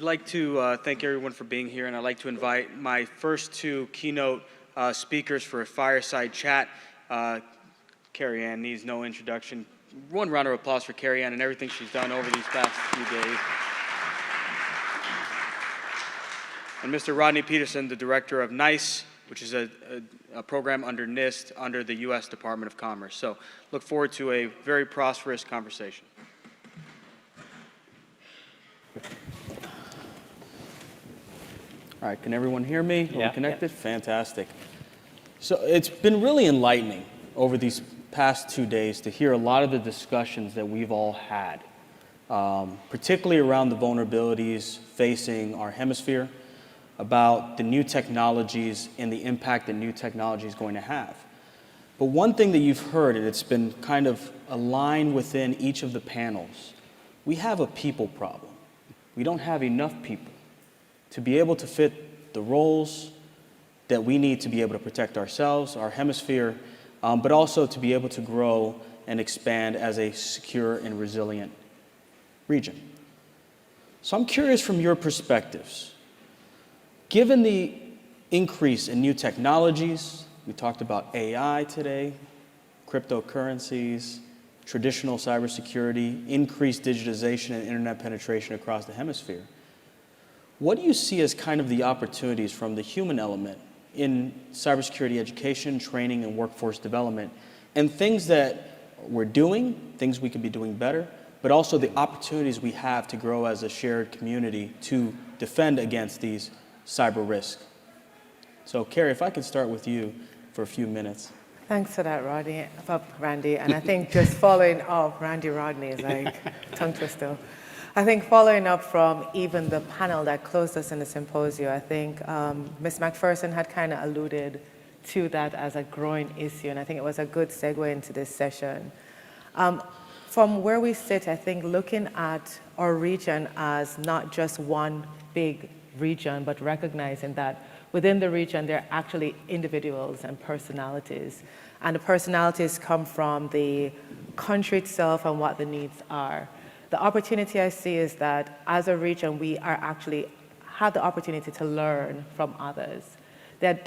I'd like to thank everyone for being here, and I'd like to invite my first two keynote speakers for a fireside chat. Kerry-Ann needs no introduction. One round of applause for Kerry-Ann and everything she's done over these past few days. And Mr. Rodney Petersen, the director of NICE, which is a program under NIST under the U.S. Department of Commerce. So look forward to a very prosperous conversation. All right, can everyone hear me? Are we connected? Yeah. Fantastic. So it's been really enlightening over these past 2 days to hear a lot of the discussions that we've all had, particularly around the vulnerabilities facing our hemisphere, about the new technologies and the impact that new technology is going to have. But one thing that you've heard, and it's been kind of aligned within each of the panels, we have a people problem. We don't have enough people to be able to fit the roles that we need to be able to protect ourselves, our hemisphere, but also to be able to grow and expand as a secure and resilient region. So I'm curious from your perspectives, given the increase in new technologies, we talked about AI today, cryptocurrencies, traditional cybersecurity, increased digitization and internet penetration across the hemisphere. What do you see as kind of the opportunities from the human element in cybersecurity education, training, and workforce development, and things that we're doing, things we could be doing better, but also the opportunities we have to grow as a shared community to defend against these cyber risks? So, Kerry, if I could start with you for a few minutes. Thanks for that, Randy. And I think just following up, Rodney is like tongue twister. I think following up from even the panel that closed us in the symposium, I think Ms. McPherson had kind of alluded to that as a growing issue, and I think it was a good segue into this session. From where we sit, I think looking at our region as not just one big region, but recognizing that within the region, there are actually individuals and personalities. And the personalities come from the country itself and what the needs are. The opportunity I see is that as a region, we are actually have the opportunity to learn from others. The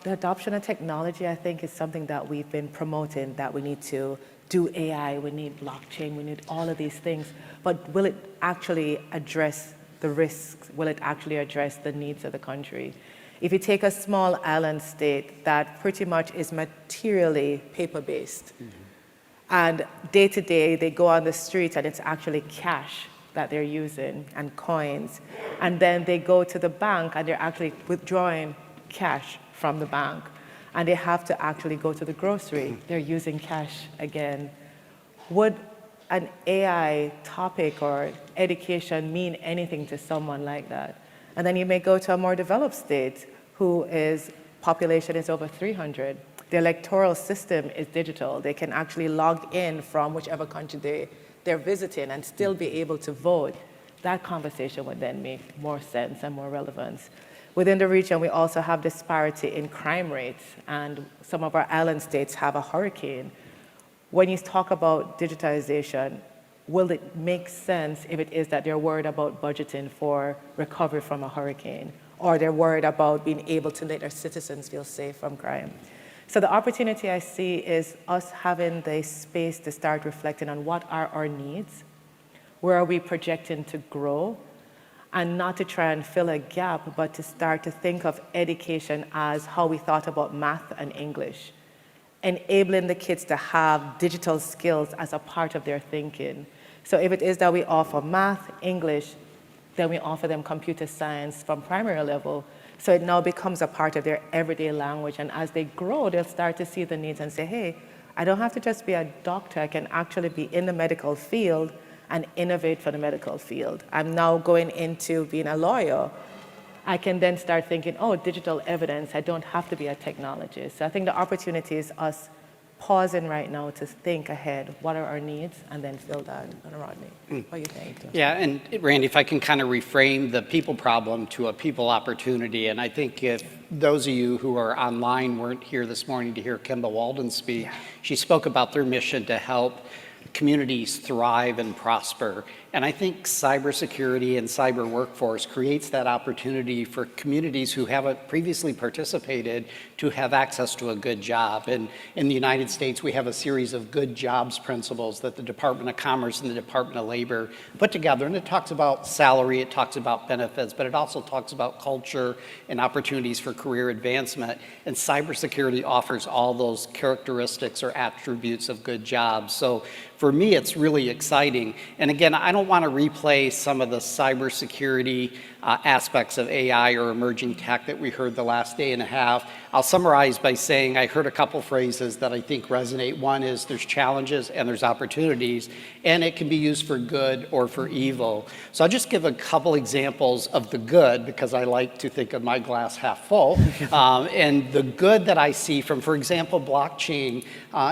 adoption of technology, I think, is something that we've been promoting, that we need to do AI, we need blockchain, we need all of these things. But will it actually address the risks? Will it actually address the needs of the country? If you take a small island state that pretty much is materially paper-based, and day to day, they go on the streets and it's actually cash that they're using and coins. And then they go to the bank and they're actually withdrawing cash from the bank. And they have to actually go to the grocery. They're using cash again. Would an AI topic or education mean anything to someone like that? And then you may go to a more developed state who is population is over 300. The electoral system is digital. They can actually log in from whichever country they're visiting and still be able to vote. That conversation would then make more sense and more relevance. Within the region, we also have disparity in crime rates, and some of our island states have a hurricane. When you talk about digitization, will it make sense if it is that they're worried about budgeting for recovery from a hurricane, or they're worried about being able to let their citizens feel safe from crime? So the opportunity I see is us having the space to start reflecting on what are our needs, where are we projecting to grow, and not to try and fill a gap, but to start to think of education as how we thought about math and English, enabling the kids to have digital skills as a part of their thinking. So if it is that we offer math, English, then we offer them computer science from primary level. So it now becomes a part of their everyday language. And as they grow, they'll start to see the needs and say, hey, I don't have to just be a doctor. I can actually be in the medical field and innovate for the medical field. I'm now going into being a lawyer. I can then start thinking, oh, digital evidence, I don't have to be a technologist. So I think the opportunity is us pausing right now to think ahead, what are our needs, and then fill that. Rodney, what do you think? Yeah, and Randy, if I can kind of reframe the people problem to a people opportunity, and I think if those of you who are online weren't here this morning to hear Kemba Walden speak, she spoke about their mission to help communities thrive and prosper. And I think cybersecurity and cyber workforce creates that opportunity for communities who haven't previously participated to have access to a good job. And in the United States, we have a series of good jobs principles that the Department of Commerce and the Department of Labor put together. And it talks about salary, it talks about benefits, but it also talks about culture and opportunities for career advancement. And cybersecurity offers all those characteristics or attributes of good jobs. So for me, it's really exciting. And again, I don't want to replay some of the cybersecurity aspects of AI or emerging tech that we heard the last day and a half. I'll summarize by saying I heard a couple phrases that I think resonate. One is there's challenges and there's opportunities, and it can be used for good or for evil. So I'll just give a couple examples of the good, because I like to think of my glass half full. And the good that I see from, for example, blockchain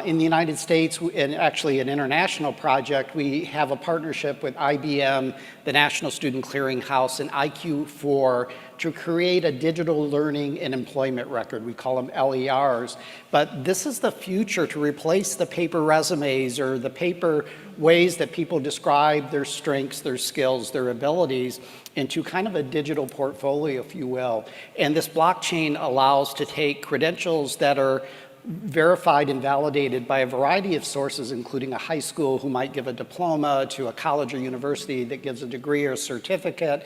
in the United States, and actually an international project, we have a partnership with IBM, the National Student Clearinghouse, and IQ4 to create a digital learning and employment record. We call them LERs. But this is the future, to replace the paper resumes or the paper ways that people describe their strengths, their skills, their abilities, into kind of a digital portfolio, if you will. And this blockchain allows to take credentials that are verified and validated by a variety of sources, including a high school who might give a diploma, to a college or university that gives a degree or certificate,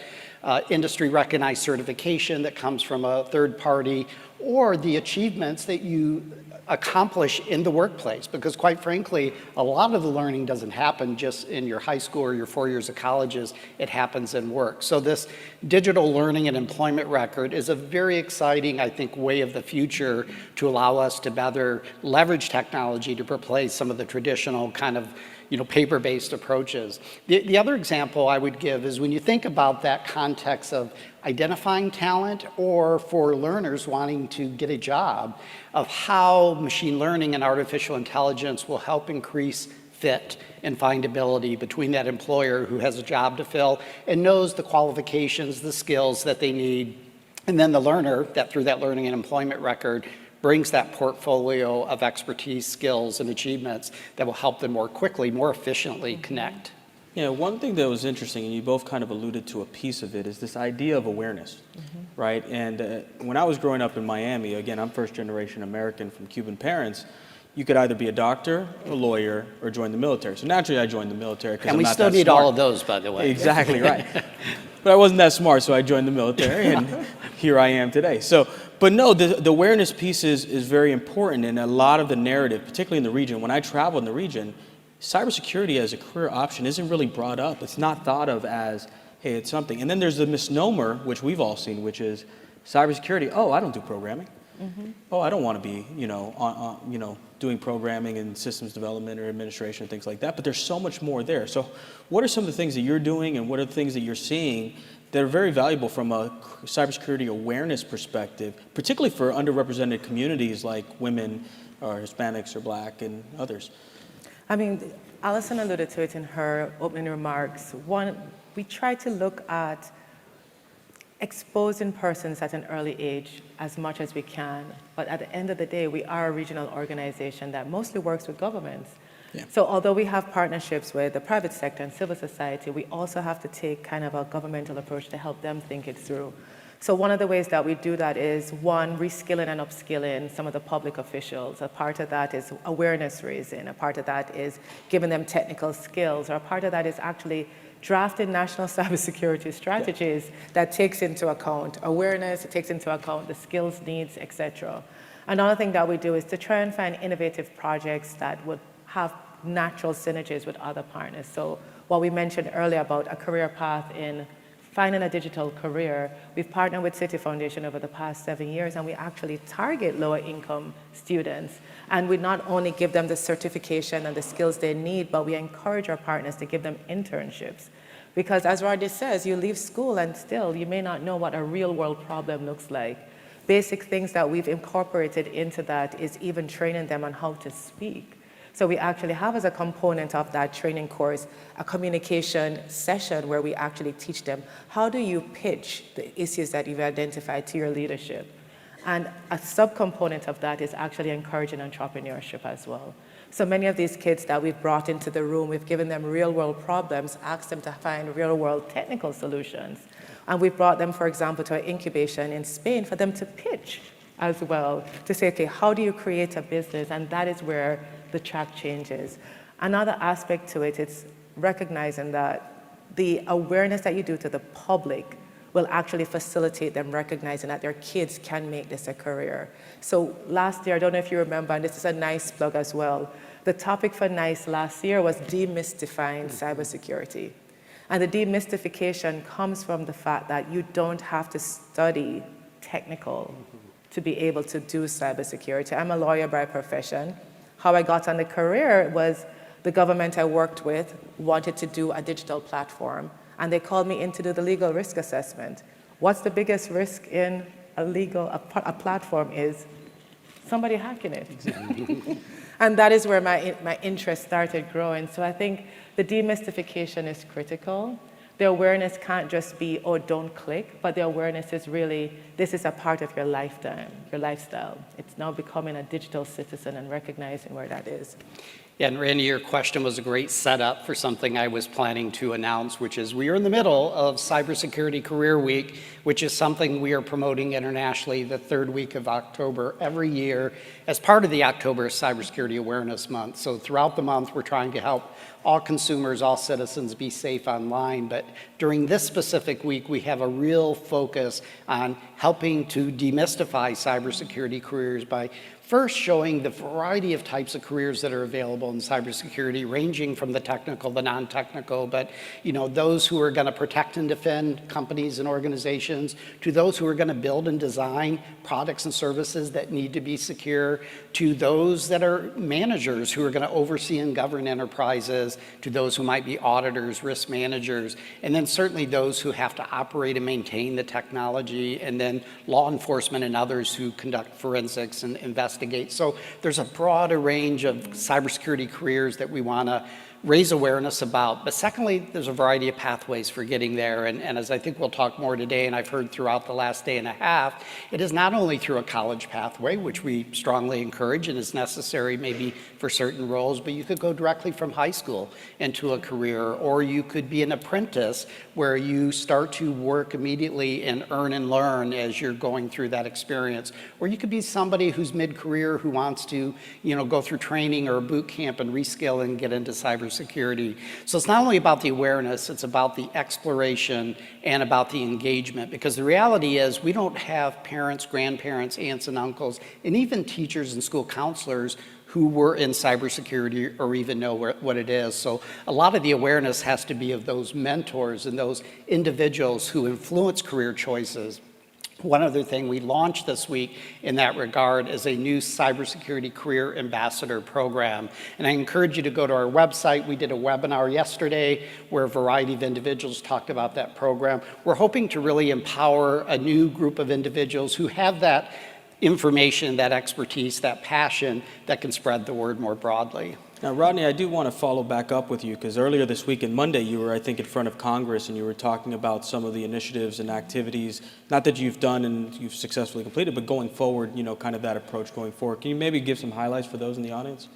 industry recognized certification that comes from a third party, or the achievements that you accomplish in the workplace. Because quite frankly, a lot of the learning doesn't happen just in your high school or your 4 years of colleges, it happens in work. So this digital learning and employment record is a very exciting, I think, way of the future to allow us to better leverage technology to replace some of the traditional kind of paper-based approaches. The other example I would give is when you think about that context of identifying talent, or for learners wanting to get a job, of how machine learning and artificial intelligence will help increase fit and findability between that employer who has a job to fill and knows the qualifications, the skills that they need, and then the learner that through that learning and employment record brings that portfolio of expertise, skills, and achievements that will help them more quickly, more efficiently connect. Yeah, one thing that was interesting, and you both kind of alluded to a piece of it, is this idea of awareness, right? And when I was growing up in Miami, again, I'm first generation American from Cuban parents, you could either be a doctor, a lawyer, or join the military. So naturally I joined the military because I'm not that smart. And we still need all of those, by the way. Exactly right. But I wasn't that smart, so I joined the military, and here I am today. So, but no, the awareness piece is very important, and a lot of the narrative, particularly in the region, when I travel in the region, cybersecurity as a career option isn't really brought up. It's not thought of as, hey, it's something. And then there's the misnomer, which we've all seen, which is cybersecurity. Oh, I don't do programming. Oh, I don't want to be, doing programming and systems development or administration, things like that. But there's so much more there. So what are some of the things that you're doing, and what are the things that you're seeing that are very valuable from a cybersecurity awareness perspective, particularly for underrepresented communities like women or Hispanics or Black and others? I mean, Allison alluded to it in her opening remarks. One, we try to look at exposing persons at an early age as much as we can. But at the end of the day, we are a regional organization that mostly works with governments. Yeah. So although we have partnerships with the private sector and civil society, we also have to take kind of a governmental approach to help them think it through. So one of the ways that we do that is, one, reskilling and upskilling some of the public officials. A part of that is awareness raising. A part of that is giving them technical skills. Or a part of that is actually drafting national cybersecurity strategies that takes into account awareness, it takes into account the skills needs, et cetera. Another thing that we do is to try and find innovative projects that would have natural synergies with other partners. So what we mentioned earlier about a career path in finding a digital career, we've partnered with CICTE Foundation over the past 7 years, and we actually target lower income students. And we not only give them the certification and the skills they need, but we encourage our partners to give them internships. Because as Rodney says, you leave school and still you may not know what a real world problem looks like. Basic things that we've incorporated into that is even training them on how to speak. So we actually have as a component of that training course a communication session where we actually teach them how do you pitch the issues that you've identified to your leadership. And a subcomponent of that is actually encouraging entrepreneurship as well. So many of these kids that we've brought into the room, we've given them real-world problems, asked them to find real-world technical solutions. And we've brought them, for example, to an incubation in Spain for them to pitch as well, to say, okay, how do you create a business? And that is where the track changes. Another aspect to it is recognizing that the awareness that you do to the public will actually facilitate them recognizing that their kids can make this a career. So last year, I don't know if you remember, and this is a nice plug as well, the topic for NICE last year was demystifying cybersecurity. And the demystification comes from the fact that you don't have to study technical to be able to do cybersecurity. I'm a lawyer by profession. How I got on the career was the government I worked with wanted to do a digital platform, and they called me in to do the legal risk assessment. What's the biggest risk in a platform is somebody hacking it. Exactly. And that is where my interest started growing. So I think the demystification is critical. The awareness can't just be, oh, don't click, but the awareness is really, this is a part of your lifetime, your lifestyle. It's now becoming a digital citizen and recognizing where that is. Yeah, and Randy, your question was a great setup for something I was planning to announce, which is we are in the middle of Cybersecurity Career Week, which is something we are promoting internationally the third week of October every year as part of the October Cybersecurity Awareness Month. So throughout the month, we're trying to help all consumers, all citizens be safe online. But during this specific week, we have a real focus on helping to demystify cybersecurity careers by first showing the variety of types of careers that are available in cybersecurity, ranging from the technical, the non-technical, but those who are going to protect and defend companies and organizations, to those who are going to build and design products and services that need to be secure, to those that are managers who are going to oversee and govern enterprises, to those who might be auditors, risk managers, and then certainly those who have to operate and maintain the technology, and then law enforcement and others who conduct forensics and investigate. So there's a broader range of cybersecurity careers that we want to raise awareness about. But secondly, there's a variety of pathways for getting there. And as I think we'll talk more today, and I've heard throughout the last day and a half, it is not only through a college pathway, which we strongly encourage and is necessary maybe for certain roles, but you could go directly from high school into a career, or you could be an apprentice where you start to work immediately and earn and learn as you're going through that experience. Or you could be somebody who's mid-career who wants to, go through training or a boot camp and reskill and get into cybersecurity. So it's not only about the awareness, it's about the exploration and about the engagement, because the reality is we don't have parents, grandparents, aunts and uncles, and even teachers and school counselors who were in cybersecurity or even know what it is. So a lot of the awareness has to be of those mentors and those individuals who influence career choices. One other thing we launched this week in that regard is a new Cybersecurity Career Ambassador program. And I encourage you to go to our website. We did a webinar yesterday where a variety of individuals talked about that program. We're hoping to really empower a new group of individuals who have that information, that expertise, that passion that can spread the word more broadly. Now, Rodney, I do want to follow back up with you, because earlier this week, and Monday, you were, I think, in front of Congress, and you were talking about some of the initiatives and activities, not that you've done and you've successfully completed, but going forward, kind of that approach going forward. Can you maybe give some highlights for those in the audience?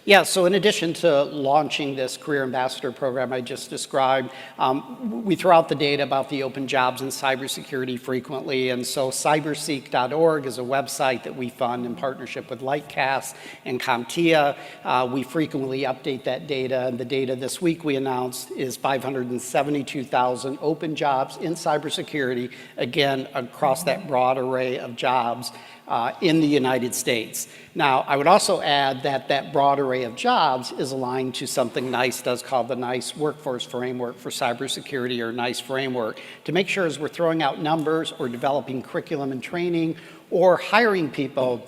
Yeah, so in addition to launching this Career Ambassador program I just described, we throw out the data about the open jobs in cybersecurity frequently, and so cyberseek.org is a website that we fund in partnership with Lightcast and CompTIA. We frequently update that data, and the data this week we announced is 572,000 open jobs in cybersecurity, again, across that broad array of jobs in the United States. Now, I would also add that that broad array of jobs is aligned to something NICE does called the NICE Workforce Framework for Cybersecurity, or NICE Framework, to make sure as we're throwing out numbers or developing curriculum and training or hiring people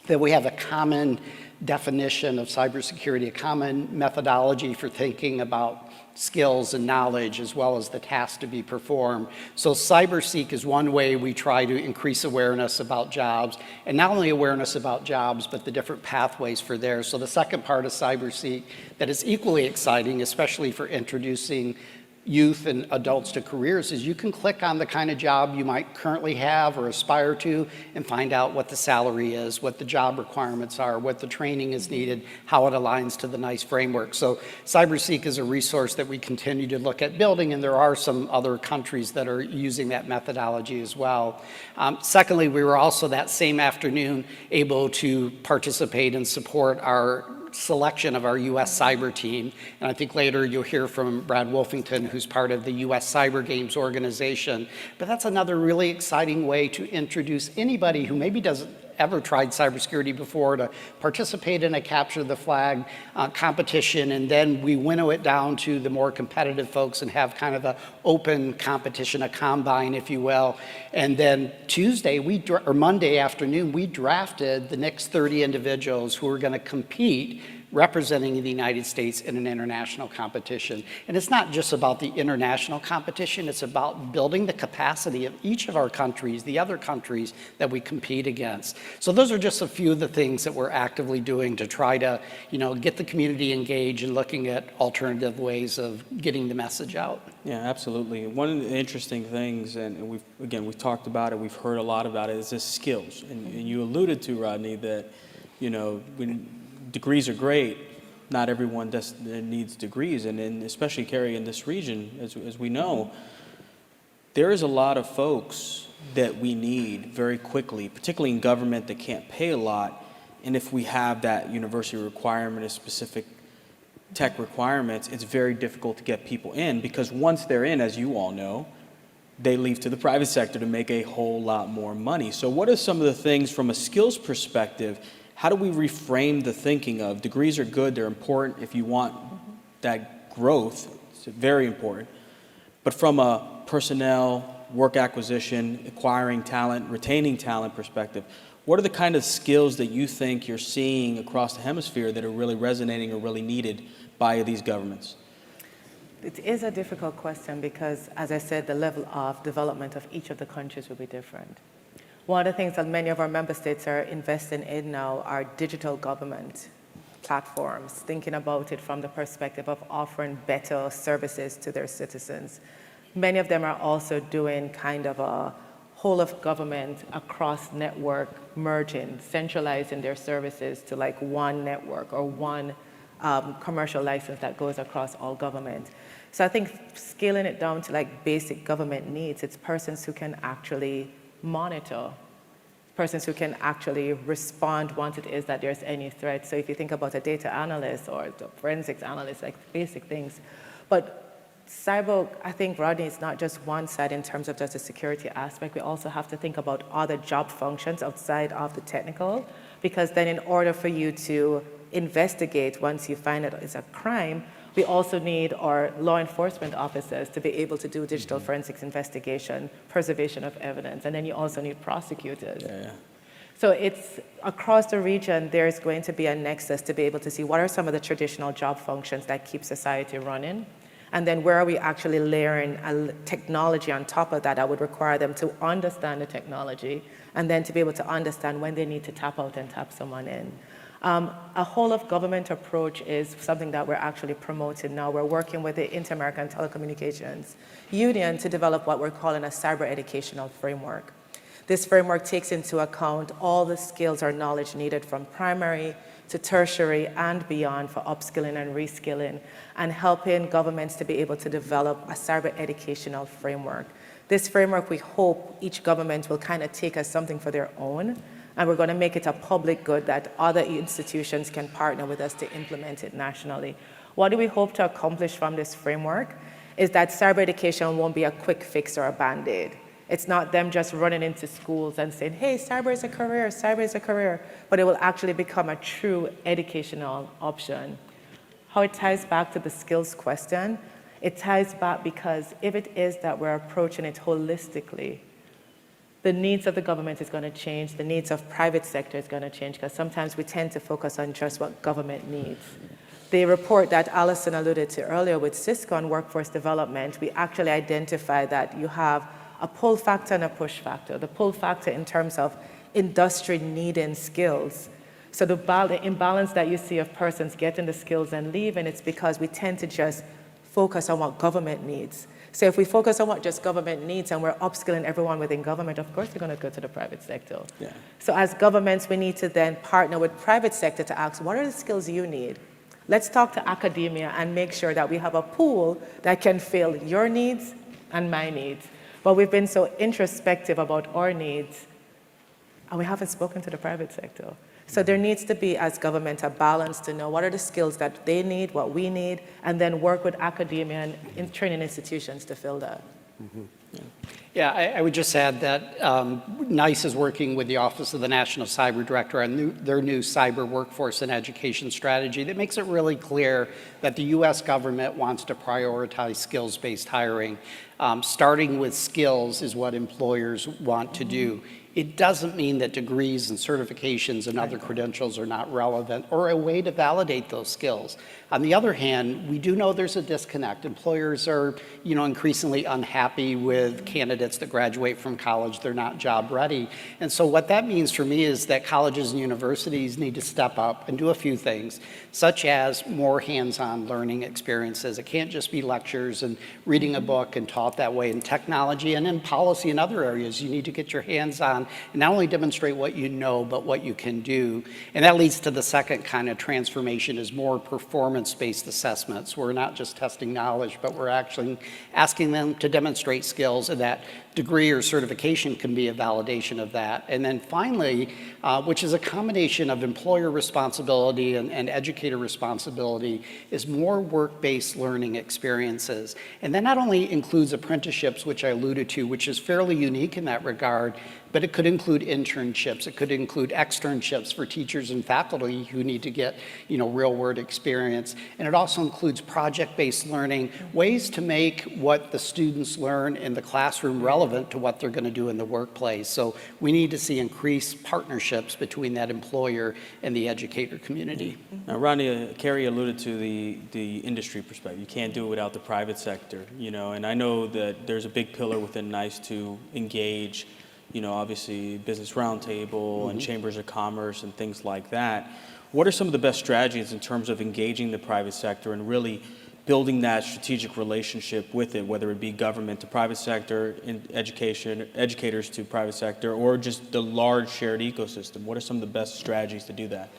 that we have a common definition of cybersecurity, a common methodology for thinking about skills and knowledge, as well as the tasks to be performed. So CyberSeek is one way we try to increase awareness about jobs, and not only awareness about jobs, but the different pathways for there. So the second part of CyberSeek that is equally exciting, especially for introducing youth and adults to careers is you can click on the kind of job you might currently have or aspire to and find out what the salary is, what the job requirements are, what the training is needed, how it aligns to the NICE framework. So CyberSeek is a resource that we continue to look at building, and there are some other countries that are using that methodology as well. Secondly, we were also that same afternoon able to participate and support our selection of our U.S. cyber team. And I think later you'll hear from Brad Wolfington, who's part of the U.S. Cyber Games organization. But that's another really exciting way to introduce anybody who maybe doesn't ever tried cybersecurity before to participate in a capture the flag competition, and then we winnow it down to the more competitive folks and have kind of an open competition, a combine, if you will. And then Monday afternoon, we drafted the next 30 individuals who are going to compete representing the United States in an international competition. And it's not just about the international competition, it's about building the capacity of each of our countries, the other countries that we compete against. So those are just a few of the things that we're actively doing to try to, get the community engaged and looking at alternative ways of getting the message out. Yeah, absolutely. One of the interesting things, and we've talked about it, we've heard a lot about it, is the skills. And you alluded to, Rodney, that, when degrees are great, not everyone needs degrees, and especially, Kerry, in this region, as we know, there is a lot of folks that we need very quickly, particularly in government that can't pay a lot, and if we have that university requirement, a specific tech requirements, it's very difficult to get people in, because once they're in, as you all know, they leave to the private sector to make a whole lot more money. So what are some of the things from a skills perspective? How do we reframe the thinking of degrees are good, they're important if you want that growth, it's very important. But from a personnel, work acquisition, acquiring talent, retaining talent perspective, what are the kind of skills that you think you're seeing across the hemisphere that are really resonating or really needed by these governments? It is a difficult question because, as I said, the level of development of each of the countries will be different. One of the things that many of our member states are investing in now are digital government platforms, thinking about it from the perspective of offering better services to their citizens. Many of them are also doing kind of a whole of government across network merging, centralizing their services to like one network or one commercial license that goes across all government. So I think scaling it down to like basic government needs, it's persons who can actually monitor, persons who can actually respond once it is that there's any threat. So if you think about a data analyst or a forensics analyst, like basic things. But cyber, I think, Rodney, is not just one side in terms of just the security aspect. We also have to think about other job functions outside of the technical, because then in order for you to investigate once you find it is a crime, we also need our law enforcement officers to be able to do digital forensics investigation, preservation of evidence, and then you also need prosecutors. Yeah. So it's across the region, there's going to be a nexus to be able to see what are some of the traditional job functions that keep society running, and then where are we actually layering a technology on top of that would require them to understand the technology, and then to be able to understand when they need to tap out and tap someone in. A whole of government approach is something that we're actually promoting now. We're working with the Inter-American Telecommunications Union to develop what we're calling a cyber educational framework. This framework takes into account all the skills or knowledge needed from primary to tertiary and beyond for upskilling and reskilling, and helping governments to be able to develop a cyber educational framework. This framework, we hope each government will kind of take as something for their own, and we're going to make it a public good that other institutions can partner with us to implement it nationally. What do we hope to accomplish from this framework is that cyber education won't be a quick fix or a Band-Aid. It's not them just running into schools and saying, hey, cyber is a career, but it will actually become a true educational option. How it ties back to the skills question, it ties back because if it is that we're approaching it holistically, the needs of the government is going to change, the needs of private sector is going to change, because sometimes we tend to focus on just what government needs. The report that Alison alluded to earlier with Cisco on workforce development, we actually identify that you have a pull factor and a push factor. The pull factor in terms of industry needing skills. So the imbalance that you see of persons getting the skills and leaving, it's because we tend to just focus on what government needs. So if we focus on what just government needs and we're upskilling everyone within government, of course they're going to go to the private sector. Yeah. So as governments, we need to then partner with private sector to ask, what are the skills you need? Let's talk to academia and make sure that we have a pool that can fill your needs and my needs. But we've been so introspective about our needs, and we haven't spoken to the private sector. So there needs to be, as government, a balance to know what are the skills that they need, what we need, and then work with academia and training institutions to fill that. Mm-hmm. Yeah, I would just add that NICE is working with the Office of the National Cyber Director on their new cyber workforce and education strategy that makes it really clear that the U.S. government wants to prioritize skills-based hiring. Starting with skills is what employers want to do. It doesn't mean that degrees and certifications and other credentials are not relevant or a way to validate those skills. On the other hand, we do know there's a disconnect. Employers are, increasingly unhappy with candidates that graduate from college. They're not job ready. And so what that means for me is that colleges and universities need to step up and do a few things, such as more hands-on learning experiences. It can't just be lectures and reading a book and taught that way. In technology and in policy and other areas, you need to get your hands on and not only demonstrate what you know, but what you can do. And that leads to the second kind of transformation is more performance-based assessments. We're not just testing knowledge, but we're actually asking them to demonstrate skills, and that degree or certification can be a validation of that. And then finally, which is a combination of employer responsibility and educator responsibility, is more work-based learning experiences. And that not only includes apprenticeships, which I alluded to, which is fairly unique in that regard, but it could include internships. It could include externships for teachers and faculty who need to get, real-world experience. And it also includes project-based learning, ways to make what the students learn in the classroom relevant to what they're going to do in the workplace. So we need to see increased partnerships between that employer and the educator community. Now, Rodney, Kerry alluded to the industry perspective. You can't do it without the private sector, and I know that there's a big pillar within NICE to engage obviously Business Roundtable and Chambers of Commerce and things like that. What are some of the best strategies in terms of engaging the private sector and really building that strategic relationship with it, whether it be government to private sector, in educators to private sector, or just the large shared ecosystem? What are some of the best strategies to do that?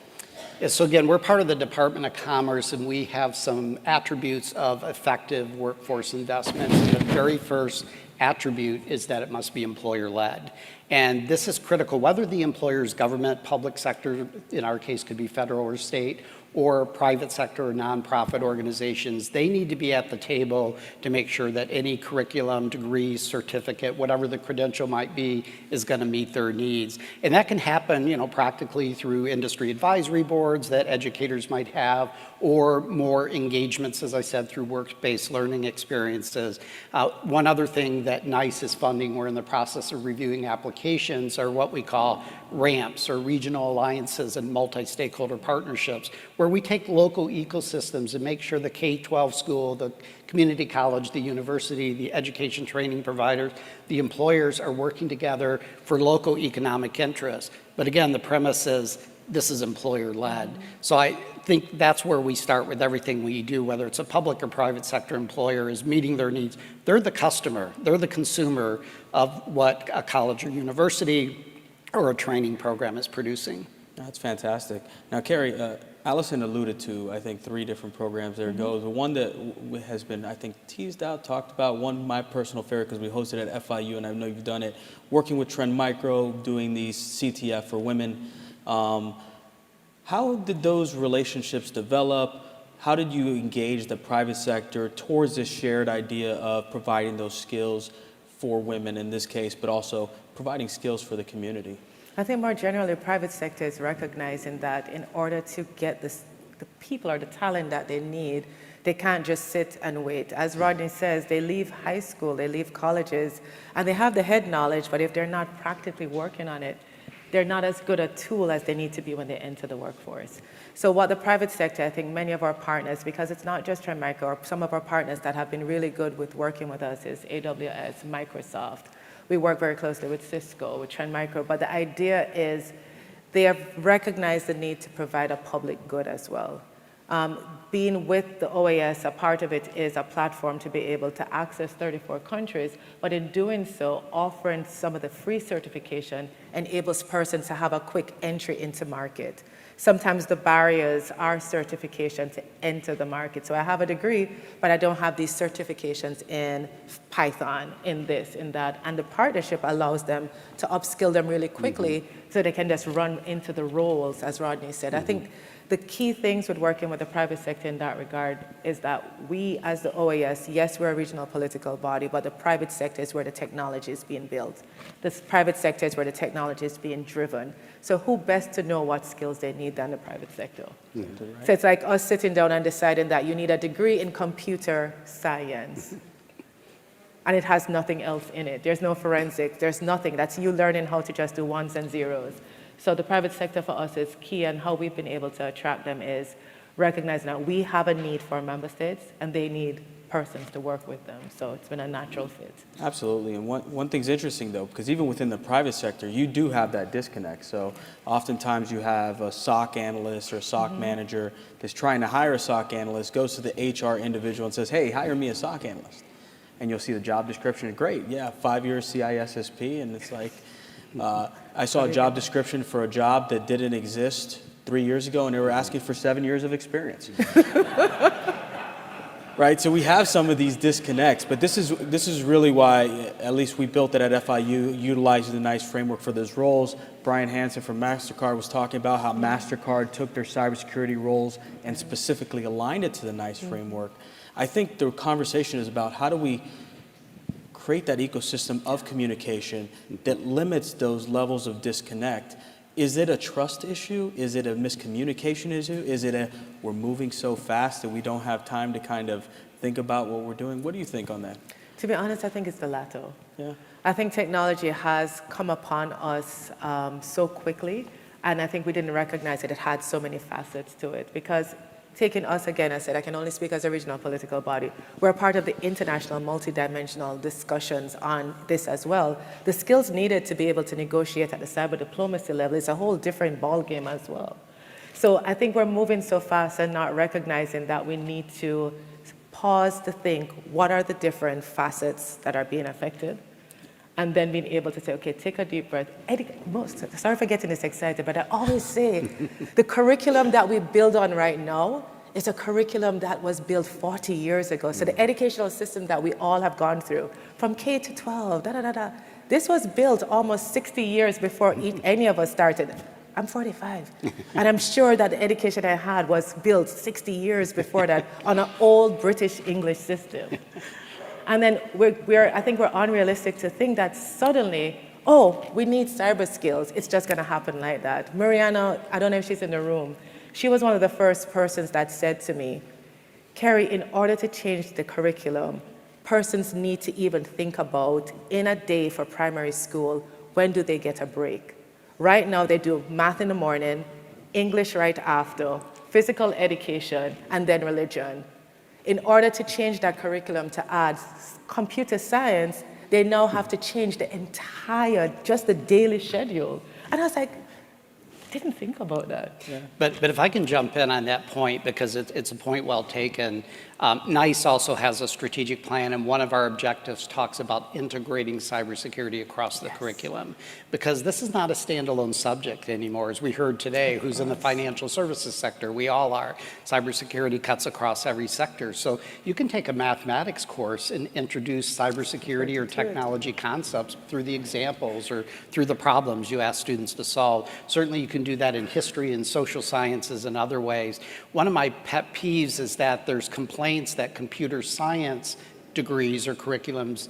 Yeah, so again, we're part of the Department of Commerce, and we have some attributes of effective workforce investments. And the very first attribute is that it must be employer-led. And this is critical, whether the employer is government, public sector, in our case could be federal or state, or private sector or nonprofit organizations. They need to be at the table to make sure that any curriculum, degree, certificate, whatever the credential might be, is going to meet their needs. And that can happen, practically through industry advisory boards that educators might have, or more engagements, as I said, through work-based learning experiences. One other thing that NICE is funding, we're in the process of reviewing applications, are what we call RAMPs, or regional alliances and multi-stakeholder partnerships, where we take local ecosystems and make sure the K-12 school, the community college, the university, the education training providers, the employers are working together for local economic interests. But again, the premise is this is employer-led. So I think that's where we start with everything we do, whether it's a public or private sector employer, is meeting their needs. They're the customer, they're the consumer of what a college or university or a training program is producing. That's fantastic. Now, Kerry, Allison alluded to, I think, 3 different programs there goes. The one that has been, I think, teased out, talked about, one my personal favorite because we hosted at FIU, and I know you've done it, working with Trend Micro, doing the CTF for women. How did those relationships develop? How did you engage the private sector towards this shared idea of providing those skills for women in this case, but also providing skills for the community? I think more generally, private sector is recognizing that in order to get the people or the talent that they need, they can't just sit and wait. As Rodney says, they leave high school, they leave colleges, and they have the head knowledge, but if they're not practically working on it, they're not as good a tool as they need to be when they enter the workforce. So what the private sector, I think many of our partners, because it's not just Trend Micro, or some of our partners that have been really good with working with us is AWS, Microsoft. We work very closely with Cisco, with Trend Micro, but the idea is they have recognized the need to provide a public good as well. Being with the OAS, a part of it is a platform to be able to access 34 countries, but in doing so, offering some of the free certification enables persons to have a quick entry into market. Sometimes the barriers are certification to enter the market. So I have a degree, but I don't have these certifications in Python, in this, in that. And the partnership allows them to upskill them really quickly so they can just run into the roles, as Rodney said. I think the key things with working with the private sector in that regard is that we, as the OAS, yes, we're a regional political body, but the private sector is where the technology is being built. The private sector is where the technology is being driven. So who best to know what skills they need than the private sector? So it's like us sitting down and deciding that you need a degree in computer science. And it has nothing else in it. There's no forensics, there's nothing. That's you learning how to just do ones and zeros. So the private sector for us is key, and how we've been able to attract them is recognizing that we have a need for member states and they need persons to work with them. So it's been a natural fit. Absolutely. And one thing's interesting, though, because even within the private sector, you do have that disconnect. So oftentimes you have a SOC analyst or a SOC manager that's trying to hire a SOC analyst, goes to the HR individual and says, hey, hire me a SOC analyst. And you'll see the job description, and great, yeah, 5 years CISSP, and it's like, I saw a job description for a job that didn't exist 3 years ago, and they were asking for 7 years of experience. Right, so we have some of these disconnects, but this is really why, at least we built it at FIU, utilizing the NICE framework for those roles. Brian Hansen from MasterCard was talking about how MasterCard took their cybersecurity roles and specifically aligned it to the NICE framework. I think the conversation is about how do we create that ecosystem of communication that limits those levels of disconnect. Is it a trust issue? Is it a miscommunication issue? Is it we're moving so fast that we don't have time to kind of think about what we're doing? What do you think on that? To be honest, I think it's the latter. Yeah. I think technology has come upon us so quickly, and I think we didn't recognize that it had so many facets to it. Because taking us again, I said I can only speak as a regional political body. We're part of the international multidimensional discussions on this as well. The skills needed to be able to negotiate at the cyber diplomacy level is a whole different ballgame as well. So I think we're moving so fast and not recognizing that we need to pause to think, what are the different facets that are being affected? And then being able to say, okay, take a deep breath. Sorry for getting this excited, but I always say the curriculum that we build on right now is a curriculum that was built 40 years ago. So the educational system that we all have gone through, from K to 12, this was built almost 60 years before any of us started. I'm 45, and I'm sure that the education I had was built 60 years before that on an old British English system. And then I think we're unrealistic to think that suddenly, oh, we need cyber skills. It's just going to happen like that. Mariana, I don't know if she's in the room. She was one of the first persons that said to me, Kerry, in order to change the curriculum, persons need to even think about, in a day for primary school, when do they get a break? Right now, they do math in the morning, English right after, physical education, and then religion. In order to change that curriculum to add computer science, they now have to change the entire, just the daily schedule. And I was like, I didn't think about that. Yeah. But if I can jump in on that point, because it's a point well taken. NICE also has a strategic plan, and one of our objectives talks about integrating cybersecurity across the curriculum, because this is not a standalone subject anymore. As we heard today, who's in the financial services sector, we all are. Cybersecurity cuts across every sector. So you can take a mathematics course and introduce cybersecurity or technology concepts through the examples or through the problems you ask students to solve. Certainly you can do that in history and social sciences and other ways. One of my pet peeves is that there's complaints that computer science degrees or curriculums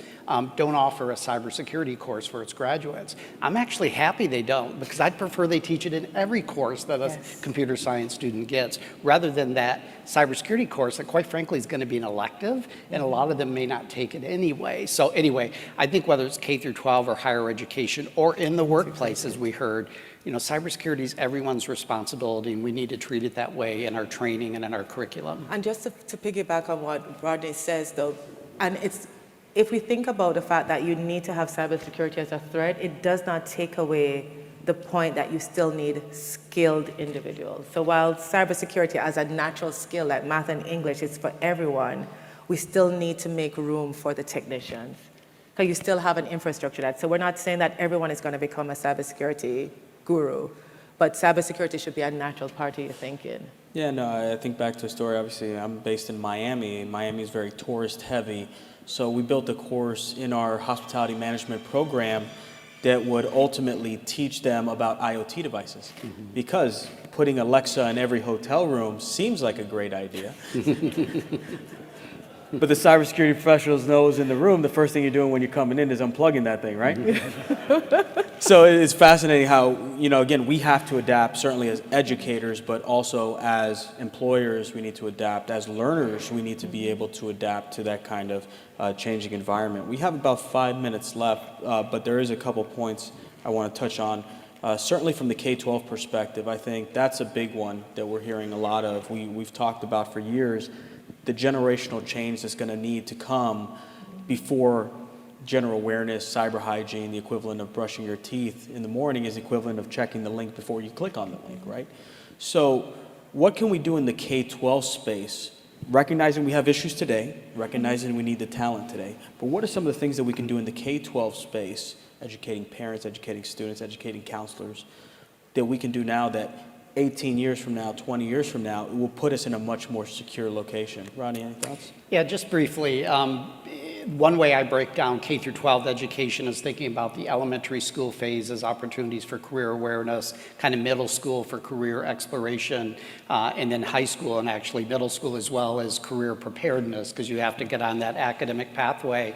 don't offer a cybersecurity course for its graduates. I'm actually happy they don't, because I'd prefer they teach it in every course that a computer science student gets, rather than that cybersecurity course that quite frankly is going to be an elective, and a lot of them may not take it anyway. So anyway, I think whether it's K through 12 or higher education or in the workplace, as we heard, cybersecurity is everyone's responsibility, and we need to treat it that way in our training and in our curriculum. And just to piggyback on what Rodney says, though, and if we think about the fact that you need to have cybersecurity as a threat, it does not take away the point that you still need skilled individuals. So while cybersecurity as a natural skill like math and English is for everyone, we still need to make room for the technicians. Because you still have an infrastructure that, so we're not saying that everyone is going to become a cybersecurity guru, but cybersecurity should be a natural part of your thinking. Yeah, no, I think back to a story. Obviously, I'm based in Miami. Miami is very tourist heavy. So we built a course in our hospitality management program that would ultimately teach them about IoT devices. Because putting Alexa in every hotel room seems like a great idea. But the cybersecurity professionals knows in the room, the first thing you're doing when you're coming in is unplugging that thing, right? So it's fascinating how, again, we have to adapt, certainly as educators, but also as employers, we need to adapt. As learners, we need to be able to adapt to that kind of changing environment. We have about 5 minutes left, but there is a couple points I want to touch on. Certainly from the K-12 perspective, I think that's a big one that we're hearing a lot of. We've talked about for years the generational change that's going to need to come before general awareness, cyber hygiene, the equivalent of brushing your teeth in the morning is equivalent of checking the link before you click on the link, right? So what can we do in the K-12 space, recognizing we have issues today, recognizing we need the talent today, but what are some of the things that we can do in the K-12 space, educating parents, educating students, educating counselors, that we can do now that 18 years from now, 20 years from now, it will put us in a much more secure location. Rodney, any thoughts? Yeah, just briefly. One way I break down K through 12 education is thinking about the elementary school phase as opportunities for career awareness, kind of middle school for career exploration, and then high school and actually middle school as well as career preparedness, because you have to get on that academic pathway.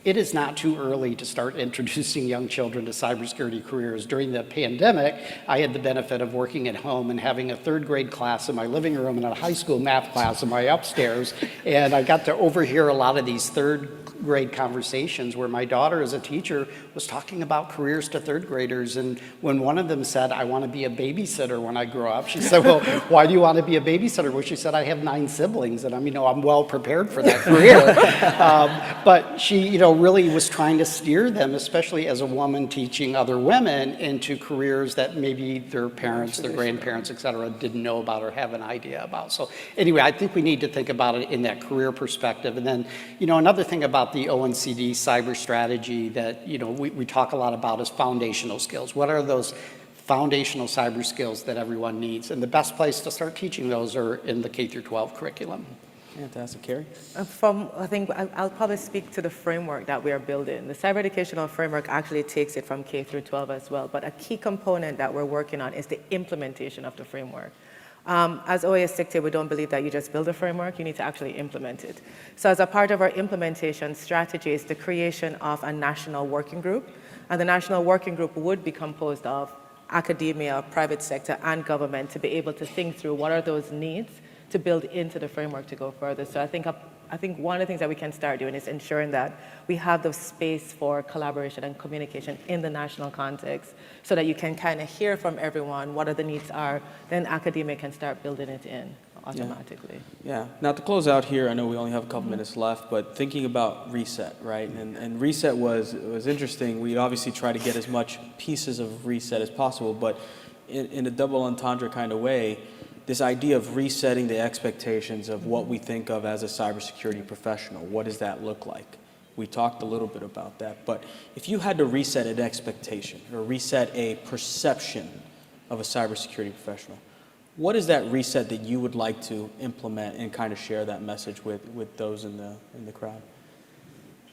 It is not too early to start introducing young children to cybersecurity careers. During the pandemic, I had the benefit of working at home and having a third grade class in my living room and a high school math class in my upstairs. And I got to overhear a lot of these third grade conversations where my daughter as a teacher was talking about careers to third graders. And when one of them said, I want to be a babysitter when I grow up, she said, well, why do you want to be a babysitter? Well, she said, I have 9 siblings and I'm well prepared for that career. But she, really was trying to steer them, especially as a woman teaching other women, into careers that maybe their parents, their grandparents, et cetera, didn't know about or have an idea about. So anyway, I think we need to think about it in that career perspective. And then, another thing about the OECD cyber strategy that, we talk a lot about is foundational skills. What are those foundational cyber skills that everyone needs? And the best place to start teaching those are in the K through 12 curriculum. Fantastic. Kerry? I think I'll probably speak to the framework that we are building. The cyber educational framework actually takes it from K through 12 as well, but a key component that we're working on is the implementation of the framework. As CICTE, we don't believe that you just build a framework, you need to actually implement it. So as a part of our implementation strategy is the creation of a national working group, and the national working group would be composed of academia, private sector, and government to be able to think through what are those needs to build into the framework to go further. So I think one of the things that we can start doing is ensuring that we have the space for collaboration and communication in the national context so that you can kind of hear from everyone what are the needs are, then academia can start building it in automatically. Yeah. Now to close out here, I know we only have a couple minutes left, but thinking about RICET, right? And RICET was interesting. We obviously try to get as much pieces of RICET as possible, but in a double entendre kind of way, this idea of resetting the expectations of what we think of as a cybersecurity professional. What does that look like? We talked a little bit about that, but if you had to reset an expectation or reset a perception of a cybersecurity professional, what is that reset that you would like to implement and kind of share that message with those in the crowd?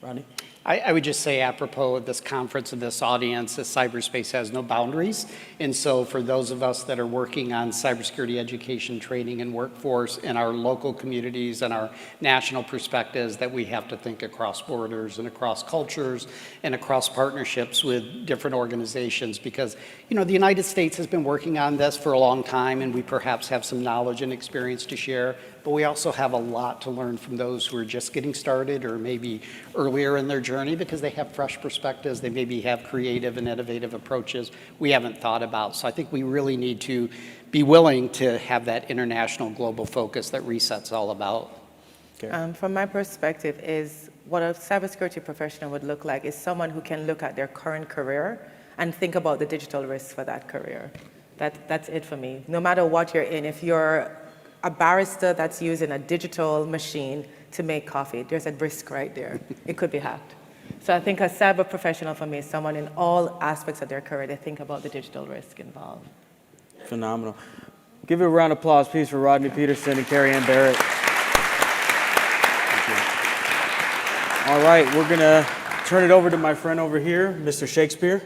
Rodney? I would just say, apropos of this conference and this audience, that cyberspace has no boundaries. And so for those of us that are working on cybersecurity education, training, and workforce in our local communities and our national perspectives, that we have to think across borders and across cultures and across partnerships with different organizations. Because, the United States has been working on this for a long time, and we perhaps have some knowledge and experience to share. But we also have a lot to learn from those who are just getting started or maybe earlier in their journey, because they have fresh perspectives. They maybe have creative and innovative approaches we haven't thought about. So I think we really need to be willing to have that international global focus that RICET's all about. From my perspective is what a cybersecurity professional would look like is someone who can look at their current career and think about the digital risks for that career. That's it for me. No matter what you're in, if you're a barista that's using a digital machine to make coffee, there's a risk right there. It could be hacked. So I think a cyber professional for me is someone in all aspects of their career, they think about the digital risk involved. Phenomenal. Give it a round of applause, please, for Rodney Petersen and Kerry-Ann Barrett. All right, we're going to turn it over to my friend over here, Mr. Shakespeare.